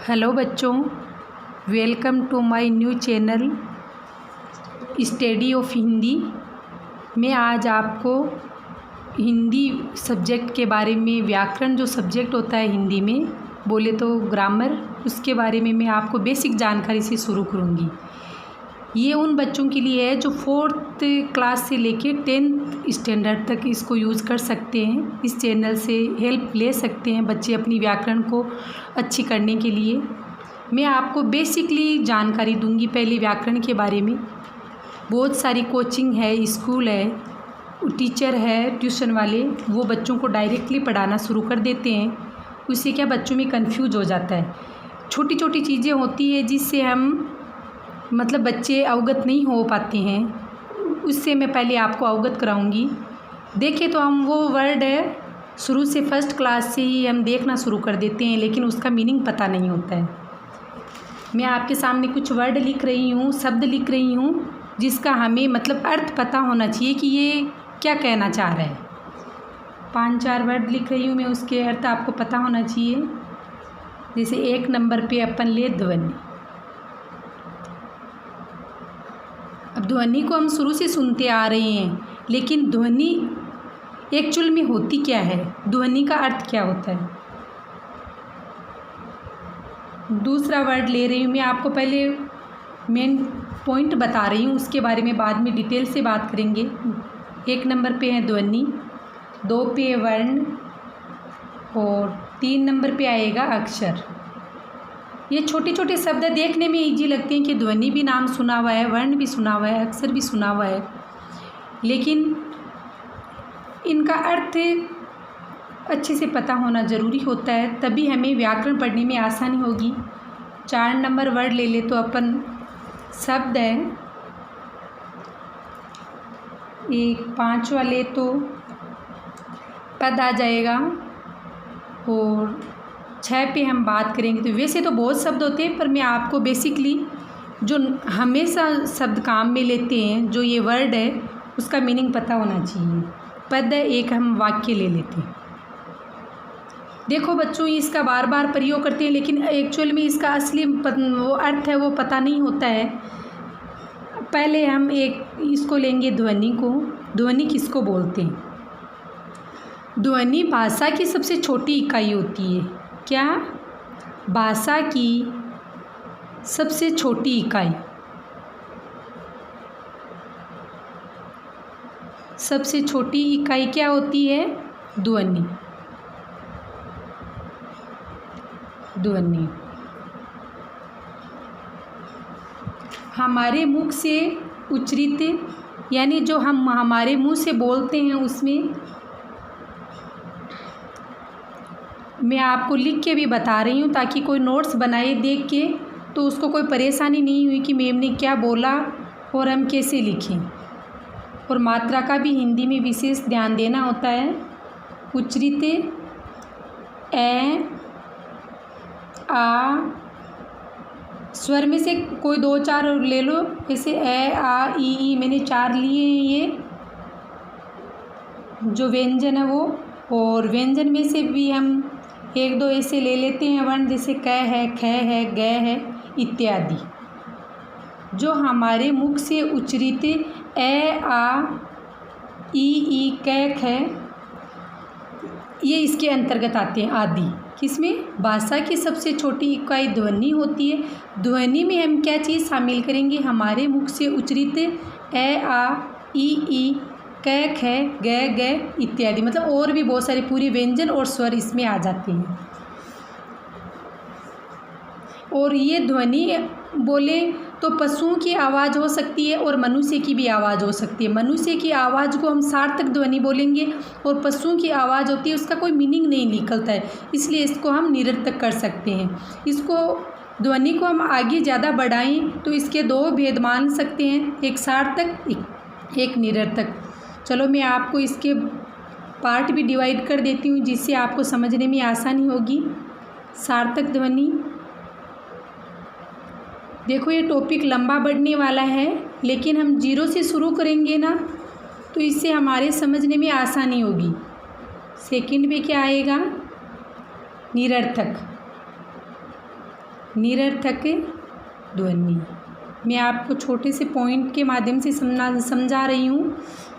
Hello बच्चों, welcome to my new channel study of Hindi. मैं आज आपको हिंदी सब्जेक्ट के बारे में, व्याकरण जो सब्जेक्ट होता है हिंदी में, बोले तो ग्रामर, उसके बारे में मैं आपको बेसिक जानकारी से शुरू करूँगी। ये उन बच्चों के लिए है जो 4th क्लास से लेके 10th स्टैंडर्ड तक इसको यूज़ कर सकते हैं। इस चैनल से हेल्प ले सकते हैं बच्चे अपनी व्याकरण को अच्छी करने के लिए। मैं आपको बेसिकली जानकारी दूंगी पहले व्याकरण के बारे में। बहुत सारी कोचिंग है, स्कूल है, टीचर है, ट्यूशन वाले, वो बच्चों को डायरेक्टली पढ़ाना शुरू कर देते हैं। उससे क्या बच्चों में कंफ्यूज हो जाता है। छोटी छोटी चीज़ें होती है जिससे हम बच्चे अवगत नहीं हो पाते हैं, उससे मैं पहले आपको अवगत कराऊंगी। देखिए तो हम वो वर्ड है शुरू से फर्स्ट क्लास से ही हम देखना शुरू कर देते हैं, लेकिन उसका मीनिंग पता नहीं होता है। मैं आपके सामने कुछ वर्ड लिख रही हूँ, शब्द लिख रही हूँ, जिसका हमें अर्थ पता होना चाहिए कि ये क्या कहना चाह रहा है। 5-4 वर्ड लिख रही हूँ मैं, उसके अर्थ आपको पता होना चाहिए। जैसे 1 नंबर पे अपन ले ध्वनि। अब ध्वनि को हम शुरू से सुनते आ रहे हैं, लेकिन ध्वनि एक्चुअल में होती क्या है, ध्वनि का अर्थ क्या होता है। दूसरा वर्ड ले रही हूँ मैं, आपको पहले मेन पॉइंट बता रही हूँ, उसके बारे में बाद में डिटेल से बात करेंगे। 1 नंबर पे है ध्वनि, 2 पे वर्ण और 3 नंबर पे आएगा अक्षर। ये छोटे छोटे शब्द देखने में इजी लगते हैं कि ध्वनि भी नाम सुना हुआ है, वर्ण भी सुना हुआ है, अक्षर भी सुना हुआ है, लेकिन इनका अर्थ अच्छे से पता होना ज़रूरी होता है, तभी हमें व्याकरण पढ़ने में आसानी होगी। 4 नंबर वर्ड ले ले तो अपन शब्द है, 5 वाले तो पद आ जाएगा, और 6 पे हम बात करेंगे। तो वैसे तो बहुत शब्द होते हैं, पर मैं आपको बेसिकली जो हमेशा शब्द काम में लेते हैं, जो ये वर्ड है, उसका मीनिंग पता होना चाहिए। पद है, एक हम वाक्य ले लेते हैं। देखो बच्चों, इसका बार बार प्रयोग करते हैं, लेकिन एक्चुअल में इसका असली वो अर्थ है वो पता नहीं होता है। पहले हम इसको लेंगे ध्वनि को। ध्वनि किसको बोलते हैं? ध्वनि भाषा की सबसे छोटी इकाई होती है। क्या? भाषा की सबसे छोटी इकाई। सबसे छोटी इकाई क्या होती है? ध्वनि। ध्वनि हमारे मुख से उच्चारित, यानी जो हम हमारे मुंह से बोलते हैं, उसमें मैं आपको लिख के भी बता रही हूँ ताकि कोई नोट्स बनाए देख के, तो उसको कोई परेशानी नहीं हुई कि मैम ने क्या बोला और हम कैसे लिखें। और मात्रा का भी हिंदी में विशेष ध्यान देना होता है। उच्चारित ए, आ, स्वर में से कोई 2-4 ले लो, जैसे ए, आ, ई, मैंने 4 लिए हैं ये जो व्यंजन है वो। और व्यंजन में से भी हम 1-2 ऐसे ले लेते हैं वर्ण, जैसे क है, ख है, ग है इत्यादि। जो हमारे मुख से उच्चारित ए, आ, ई, क, ख, ये इसके अंतर्गत आते हैं। आदि किसमें? भाषा की सबसे छोटी इकाई ध्वनि होती है। ध्वनि में हम क्या चीज़ शामिल करेंगे? हमारे मुख से उच्चारित ए, आ, ई, क, ख, ग इत्यादि, और भी बहुत सारे पूरे व्यंजन और स्वर इसमें आ जाते हैं। और ये ध्वनि बोले तो पशुओं की आवाज़ हो सकती है और मनुष्य की भी आवाज़ हो सकती है। मनुष्य की आवाज़ को हम सार्थक ध्वनि बोलेंगे, और पशुओं की आवाज़ होती है उसका कोई मीनिंग नहीं निकलता है, इसलिए इसको हम निरर्थक कर सकते हैं। इसको ध्वनि को हम आगे ज़्यादा बढ़ाएं तो इसके 2 भेद मान सकते हैं, एक सार्थक, एक निरर्थक। चलो मैं आपको इसके पार्ट भी डिवाइड कर देती हूँ, जिससे आपको समझने में आसानी होगी। सार्थक ध्वनि, देखो ये टॉपिक लंबा बढ़ने वाला है, लेकिन हम 0 से शुरू करेंगे ना, तो इससे हमारे समझने में आसानी होगी। सेकंड में क्या आएगा? निरर्थक। निरर्थक ध्वनि। मैं आपको छोटे से पॉइंट के माध्यम से समझा रही हूँ।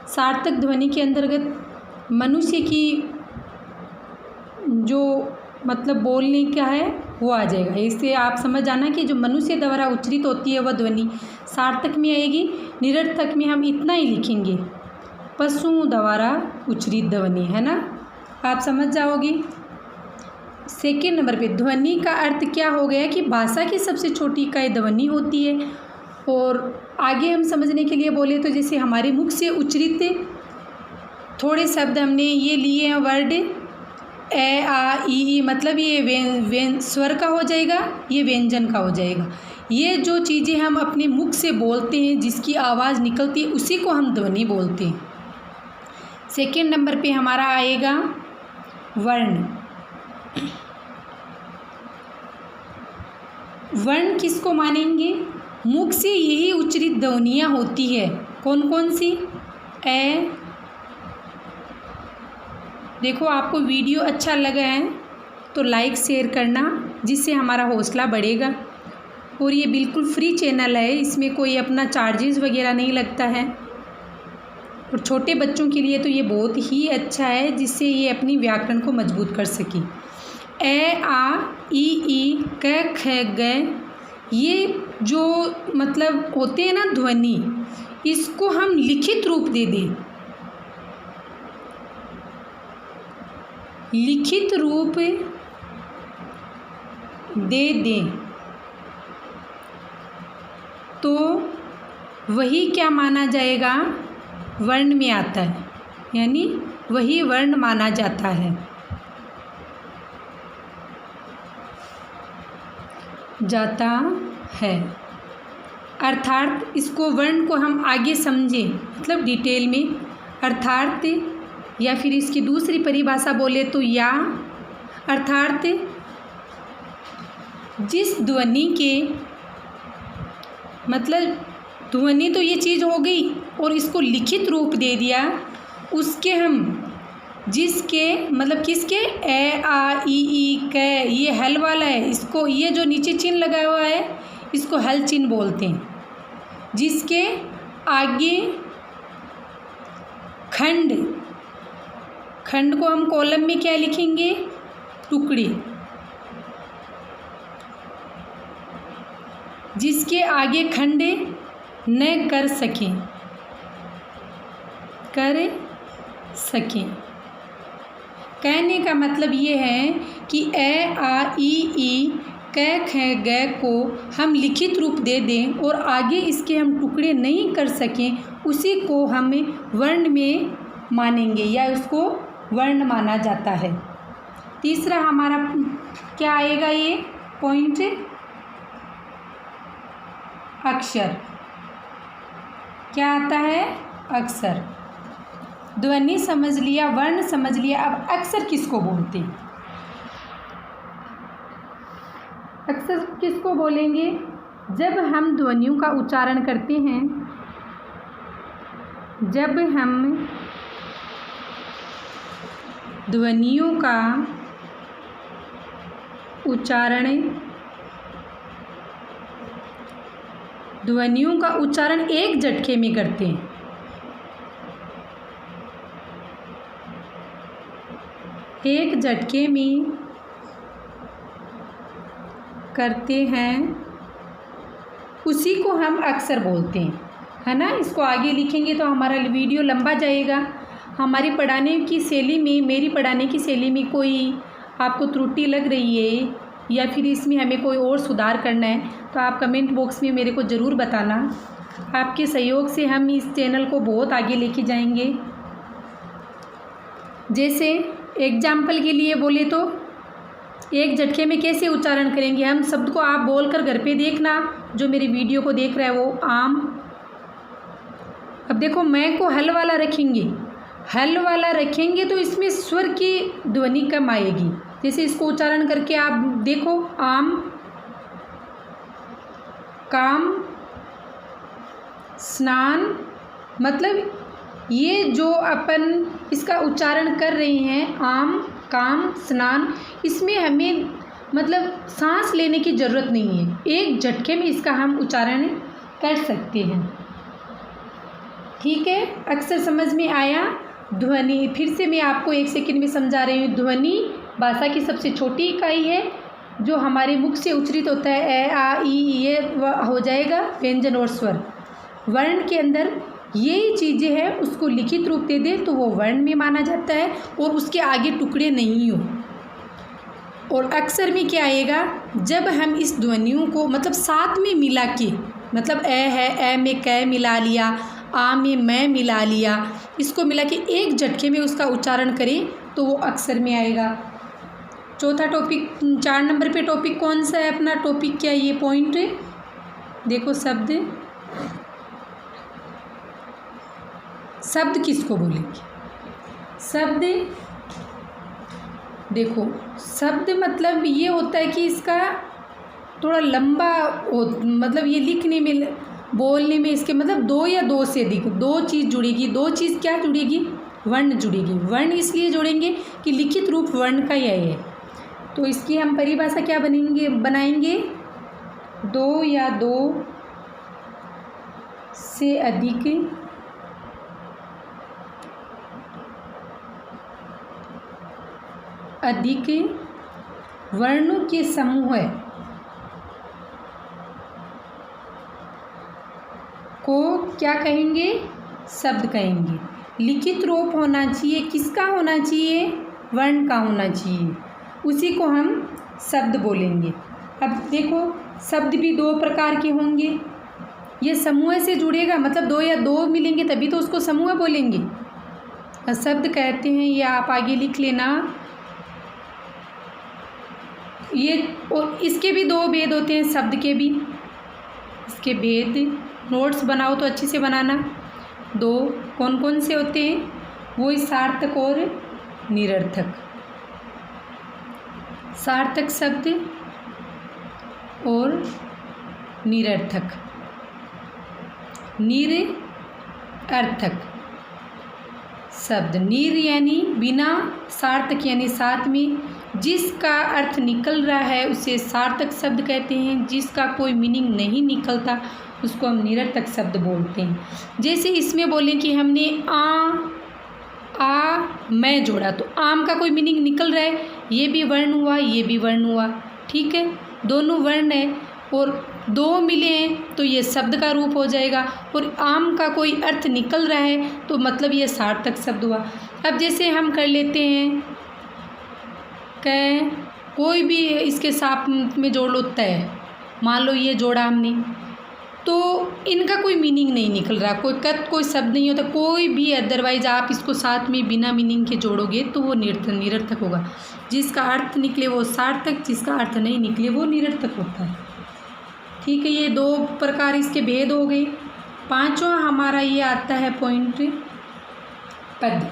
सार्थक ध्वनि के अंतर्गत मनुष्य की जो मतलब बोलने का है वो आ जाएगा। इससे आप समझ जाना कि जो मनुष्य द्वारा उच्चारित होती है वह ध्वनि सार्थक में आएगी। निरर्थक में हम इतना ही लिखेंगे, पशुओं द्वारा उच्चारित ध्वनि, है ना, आप समझ जाओगे। सेकेंड नंबर पे ध्वनि का अर्थ क्या हो गया कि भाषा की सबसे छोटी इकाई ध्वनि होती है। और आगे हम समझने के लिए बोले तो जैसे हमारे मुख से उच्चारित थोड़े शब्द हमने ये लिए हैं वर्ड ए आ ई, मतलब ये स्वर का हो जाएगा, ये व्यंजन का हो जाएगा। ये जो चीज़ें हम अपने मुख से बोलते हैं, जिसकी आवाज़ निकलती है, उसी को हम ध्वनि बोलते हैं। सेकेंड नंबर पे हमारा आएगा वर्ण। वर्ण किसको मानेंगे? मुख से यही उच्चारित ध्वनियाँ होती है। कौन कौन सी? ए। देखो आपको वीडियो अच्छा लगा है तो लाइक शेयर करना, जिससे हमारा हौसला बढ़ेगा। और ये बिल्कुल फ्री चैनल है, इसमें कोई अपना चार्जेस वगैरह नहीं लगता है। और छोटे बच्चों के लिए तो ये बहुत ही अच्छा है, जिससे ये अपनी व्याकरण को मजबूत कर सके। ए आ ई क ख ग, ये जो मतलब होते हैं ना ध्वनि, इसको हम लिखित रूप दे दें, लिखित रूप दे दें तो वही क्या माना जाएगा? वर्ण में आता है, यानी वही वर्ण माना जाता है। जाता है अर्थात इसको वर्ण को हम आगे समझें, मतलब डिटेल में, अर्थात या फिर इसकी दूसरी परिभाषा बोले तो या, अर्थात जिस ध्वनि के मतलब ध्वनि तो ये चीज़ हो गई और इसको लिखित रूप दे दिया, उसके हम जिसके मतलब किसके ए आ ई क, ये हल वाला है, इसको ये जो नीचे चिन्ह लगा हुआ है इसको हल चिन्ह बोलते हैं। जिसके आगे खंड, खंड को हम कॉलम में क्या लिखेंगे? टुकड़ी। जिसके आगे खंड न कर सकें, कर सकें। कहने का मतलब ये है कि ए आ ई क ख ग को हम लिखित रूप दे दें और आगे इसके हम टुकड़े नहीं कर सकें, उसी को हम वर्ण में मानेंगे या उसको वर्ण माना जाता है। तीसरा हमारा क्या आएगा? ये पॉइंट अक्षर। क्या आता है? अक्षर। ध्वनि समझ लिया, वर्ण समझ लिया, अब अक्षर किसको बोलते हैं? अक्षर किसको बोलेंगे? जब हम ध्वनियों का उच्चारण करते हैं, जब हम ध्वनियों का उच्चारण एक झटके में करते हैं, एक झटके में करते हैं, उसी को हम अक्षर बोलते हैं, है ना। इसको आगे लिखेंगे तो हमारा वीडियो लंबा जाएगा। हमारी पढ़ाने की शैली में, मेरी पढ़ाने की शैली में कोई आपको त्रुटि लग रही है या फिर इसमें हमें कोई और सुधार करना है तो आप कमेंट बॉक्स में मेरे को ज़रूर बताना। आपके सहयोग से हम इस चैनल को बहुत आगे लेके जाएंगे। जैसे एग्जाम्पल के लिए बोले तो एक झटके में कैसे उच्चारण करेंगे हम? शब्द को आप बोलकर घर पे देखना, जो मेरी वीडियो को देख रहा है वो। आम। अब देखो मैं को हल वाला रखेंगे, हल वाला रखेंगे तो इसमें स्वर की ध्वनि कम आएगी। जैसे इसको उच्चारण करके आप देखो, आम, काम, स्नान, मतलब ये जो अपन इसका उच्चारण कर रहे हैं आम, काम, स्नान, इसमें हमें मतलब सांस लेने की ज़रूरत नहीं है, एक झटके में इसका हम उच्चारण कर सकते हैं। ठीक है, अक्सर समझ में आया। ध्वनि फिर से मैं आपको 1 सेकंड में समझा रही हूँ। ध्वनि भाषा की सबसे छोटी इकाई है जो हमारे मुख से उच्चरित होता है। ए आ ई ये हो जाएगा व्यंजन और स्वर। वर्ण के अंदर ये चीज़ें हैं, उसको लिखित रूप दे दें तो वो वर्ण में माना जाता है और उसके आगे टुकड़े नहीं हो। और अक्सर में क्या आएगा, जब हम इस ध्वनियों को मतलब साथ में मिला के, मतलब ए है, ए में कै मिला लिया, आ में मैं मिला लिया, इसको मिला के एक झटके में उसका उच्चारण करें तो वो अक्सर में आएगा। चौथा टॉपिक 4 नंबर पे टॉपिक कौन सा है अपना? टॉपिक क्या ये पॉइंट देखो, शब्द किसको बोलेंगे? शब्द देखो, शब्द मतलब ये होता है कि इसका थोड़ा लंबा हो, मतलब ये लिखने में बोलने में इसके मतलब 2 या 2 से अधिक 2 चीज़ जुड़ेगी। 2 चीज़ क्या जुड़ेगी? वर्ण जुड़ेगी। वर्ण इसलिए जोड़ेंगे कि लिखित रूप वर्ण का यही है। तो इसकी हम परिभाषा क्या बनाएंगे 2 या 2 से अधिक वर्णों के समूह को क्या कहेंगे? शब्द कहेंगे। लिखित रूप होना चाहिए, किसका होना चाहिए? वर्ण का होना चाहिए, उसी को हम शब्द बोलेंगे। अब देखो, शब्द भी 2 प्रकार के होंगे। ये समूह से जुड़ेगा, मतलब 2 या 2 मिलेंगे तभी तो उसको समूह बोलेंगे। शब्द कहते हैं, ये आप आगे लिख लेना। ये और इसके भी 2 भेद होते हैं, शब्द के भी। इसके भेद नोट्स बनाओ तो अच्छे से बनाना। 2 कौन कौन से होते हैं? वो सार्थक और निरर्थक। सार्थक शब्द और निरर्थक। निरर्थक शब्द, निर यानी बिना, सार्थक यानी साथ में, जिसका अर्थ निकल रहा है उसे सार्थक शब्द कहते हैं। जिसका कोई मीनिंग नहीं निकलता उसको हम निरर्थक शब्द बोलते हैं। जैसे इसमें बोलें कि हमने आ मैं जोड़ा तो आम का कोई मीनिंग निकल रहा है, ये भी वर्ण हुआ, ये भी वर्ण हुआ। ठीक है, दोनों वर्ण है और 2 मिले हैं तो ये शब्द का रूप हो जाएगा। और आम का कोई अर्थ निकल रहा है तो मतलब ये सार्थक शब्द हुआ। अब जैसे हम कर लेते हैं कोई भी इसके साथ में जोड़ लो तय, मान लो ये जोड़ा हमने, तो इनका कोई मीनिंग नहीं निकल रहा, कोई शब्द नहीं होता कोई भी। अदरवाइज आप इसको साथ में बिना मीनिंग के जोड़ोगे तो वो निरर्थक होगा। जिसका अर्थ निकले वो सार्थक, जिसका अर्थ नहीं निकले वो निरर्थक होता है। ठीक है, ये 2 प्रकार इसके भेद हो गए। 5वां हमारा ये आता है पॉइंट पद।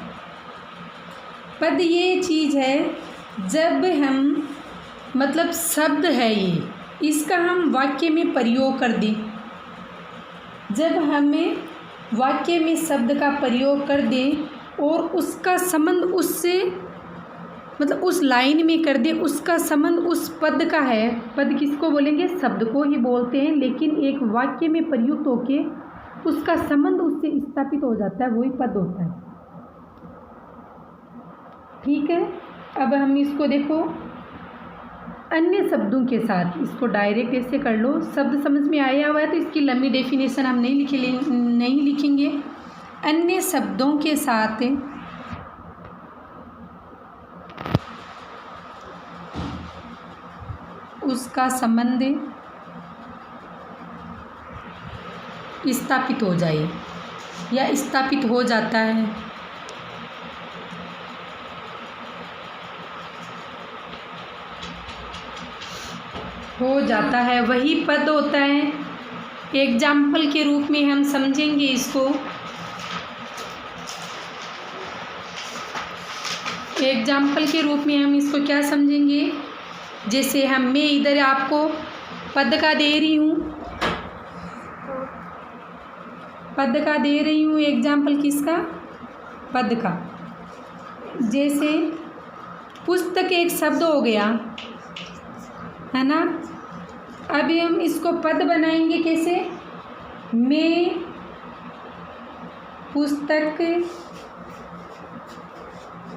पद ये चीज़ है जब हम मतलब शब्द है ये, इसका हम वाक्य में प्रयोग कर दें। जब हमें वाक्य में शब्द का प्रयोग कर दें और उसका संबंध उससे मतलब उस लाइन में कर दें, उसका संबंध उस पद का है। पद किसको बोलेंगे? शब्द को ही बोलते हैं, लेकिन एक वाक्य में प्रयुक्त होके उसका संबंध उससे स्थापित हो जाता है, वही पद होता है। ठीक है, अब हम इसको देखो अन्य शब्दों के साथ, इसको डायरेक्ट ऐसे कर लो। शब्द समझ में आया हुआ है तो इसकी लंबी डेफिनेशन हम नहीं लिखेंगे। अन्य शब्दों के साथ उसका संबंध स्थापित हो जाए या स्थापित हो जाता है। वही पद होता है। एग्जाम्पल के रूप में हम समझेंगे इसको। एग्जाम्पल के रूप में हम इसको क्या समझेंगे? जैसे मैं इधर आपको पद का दे रही हूँ एग्जाम्पल किसका? पद का। जैसे पुस्तक एक शब्द हो गया, है ना। अभी हम इसको पद बनाएंगे कैसे, मैं पुस्तक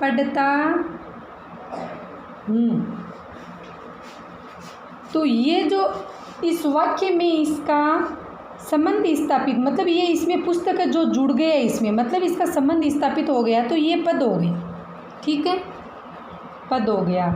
पढ़ता हूँ। तो ये जो इस वाक्य में इसका संबंध स्थापित, मतलब ये इसमें पुस्तक जो जुड़ गया इसमें, मतलब इसका संबंध स्थापित हो गया, तो ये पद हो गया। ठीक है, पद हो गया।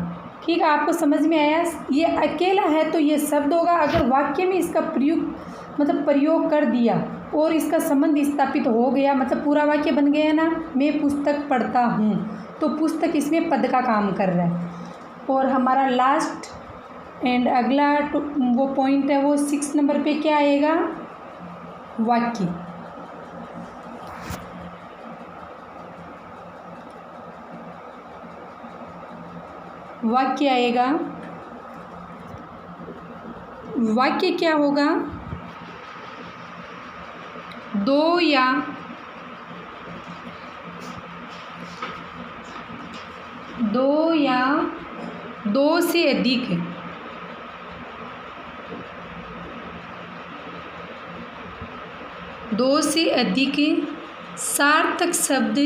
ठीक है, आपको समझ में आया। ये अकेला है तो ये शब्द होगा। अगर वाक्य में इसका प्रयोग कर दिया और इसका संबंध स्थापित हो गया, मतलब पूरा वाक्य बन गया ना, मैं पुस्तक पढ़ता हूँ, तो पुस्तक इसमें पद का काम कर रहा है। और हमारा लास्ट एंड अगला वो पॉइंट है, वो 6 नंबर पे क्या आएगा, वाक्य। वाक्य आएगा। वाक्य क्या होगा, दो या दो से अधिक सार्थक शब्द।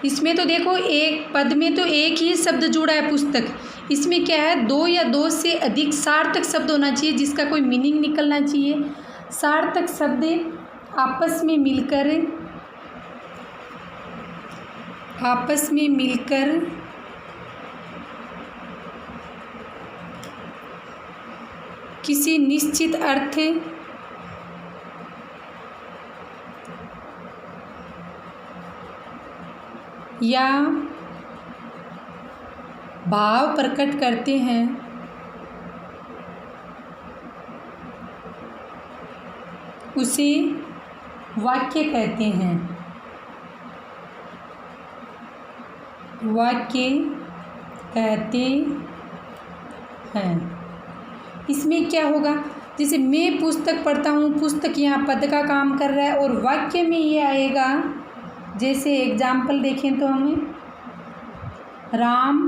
इसमें तो देखो एक पद में तो एक ही शब्द जुड़ा है पुस्तक, इसमें क्या है, दो या दो से अधिक सार्थक शब्द होना चाहिए जिसका कोई मीनिंग निकलना चाहिए। सार्थक शब्द आपस में मिलकर किसी निश्चित अर्थ या भाव प्रकट करते हैं, उसे वाक्य कहते हैं। वाक्य कहते हैं। इसमें क्या होगा, जैसे मैं पुस्तक पढ़ता हूँ, पुस्तक यहाँ पद का काम कर रहा है, और वाक्य में ये आएगा, जैसे एग्जाम्पल देखें तो हमें, राम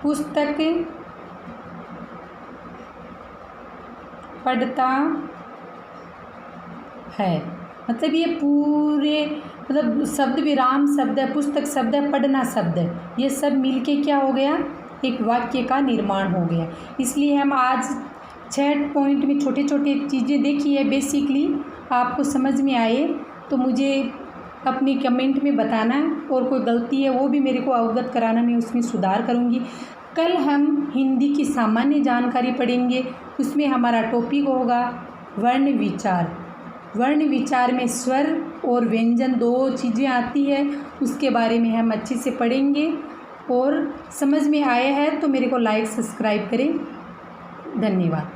पुस्तक पढ़ता है, मतलब ये पूरे, मतलब शब्द भी राम शब्द है, पुस्तक शब्द है, पढ़ना शब्द है, ये सब मिलके क्या हो गया, एक वाक्य का निर्माण हो गया। इसलिए हम आज 6 पॉइंट में छोटे छोटे चीज़ें देखी है, बेसिकली आपको समझ में आए तो मुझे अपनी कमेंट में बताना, और कोई गलती है वो भी मेरे को अवगत कराना, मैं उसमें सुधार करूँगी। कल हम हिंदी की सामान्य जानकारी पढ़ेंगे, उसमें हमारा टॉपिक होगा वर्ण विचार। वर्ण विचार में स्वर और व्यंजन 2 चीज़ें आती है, उसके बारे में हम अच्छे से पढ़ेंगे। और समझ में आया है तो मेरे को लाइक सब्सक्राइब करें। धन्यवाद।